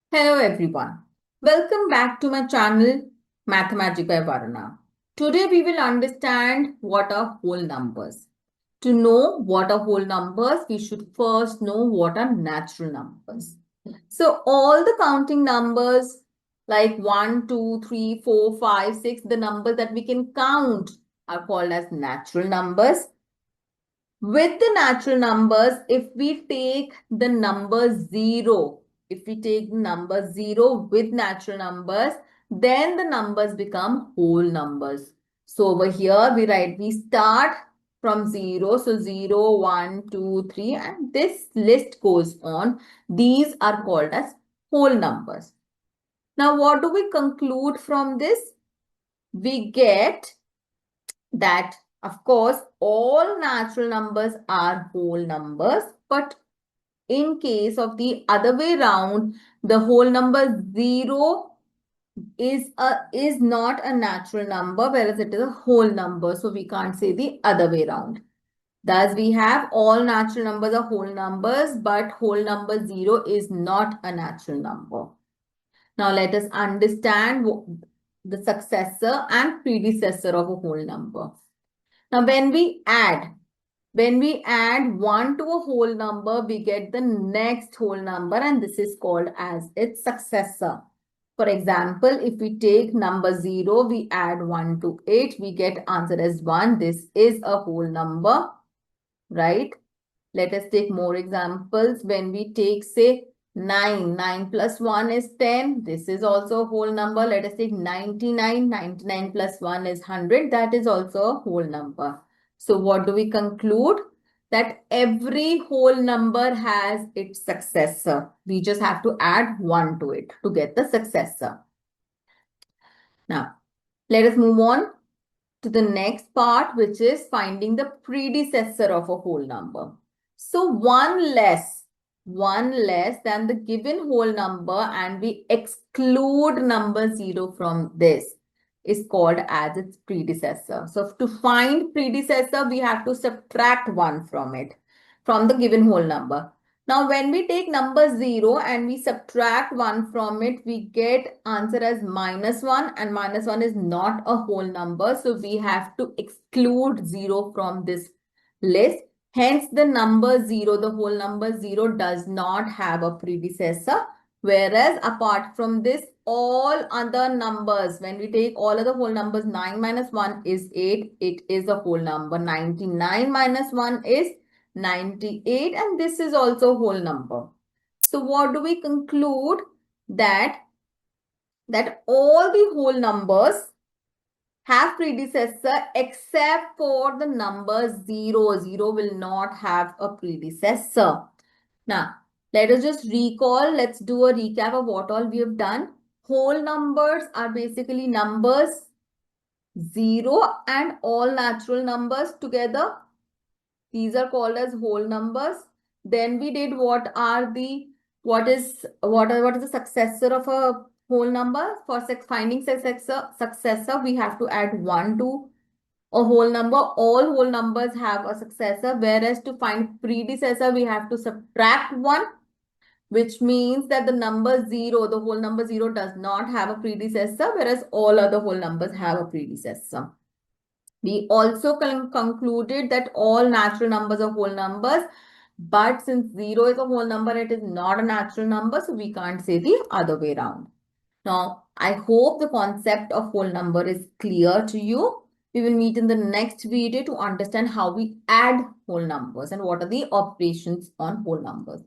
Hello everyone. Welcome back to my channel MatheMagic by Varuna. Today we will understand what are whole numbers. To know what are whole numbers, we should first know what are natural numbers. So all the counting numbers like 1, 2, 3, 4, 5, 6, the numbers that we can count are called as natural numbers. With the natural numbers, if we take the number 0, with natural numbers, then the numbers become whole numbers. So over here, we start from 0. So 0, 1, 2, 3, and this list goes on. These are called as whole numbers. Now, what do we conclude from this? We get that, of course, all natural numbers are whole numbers, but in case of the other way round, the whole number 0 is not a natural number, whereas it is a whole number. So we can't say the other way round. Thus, we have all natural numbers are whole numbers, but whole number 0 is not a natural number. Now, let us understand the successor and predecessor of a whole number. Now, when we add 1 to a whole number, we get the next whole number, and this is called as its successor. For example, if we take number 0, we add 1 to it, we get answer as 1. This is a whole number, right? Let us take more examples. When we take, say, 9 plus 1 is 10. This is also a whole number. Let us take 99 plus 1 is 100. That is also a whole number. So what do we conclude? That every whole number has its successor. We just have to add 1 to it to get the successor. Now, let us move on to the next part, which is finding the predecessor of a whole number. So one less than the given whole number, and we exclude number 0 from this, is called as its predecessor. So to find predecessor, we have to subtract 1 from it, from the given whole number. Now, when we take number 0 and we subtract 1 from it, we get answer as -1, and -1 is not a whole number. So we have to exclude 0 from this list. Hence, the number 0, the whole number 0 does not have a predecessor. Whereas apart from this, all other numbers, when we take all other whole numbers, 9 minus 1 is 8. It is a whole number. 99 minus 1 is 98, and this is also a whole number. So what do we conclude? That all the whole numbers have predecessor except for the number 0. 0 will not have a predecessor. Now, let us just recall. Let's do a recap of what all we have done. Whole numbers are basically numbers 0 and all natural numbers together. These are called as whole numbers. Then we did what is the successor of a whole number. For finding successor, we have to add 1 to a whole number. All whole numbers have a successor, whereas to find predecessor, we have to subtract 1, which means that the number 0, the whole number 0 does not have a predecessor, whereas all other whole numbers have a predecessor. We also concluded that all natural numbers are whole numbers, but since 0 is a whole number, it is not a natural number, so we can't say the other way around. Now, I hope the concept of whole number is clear to you. We will meet in the next video to understand how we add whole numbers and what are the operations on whole numbers.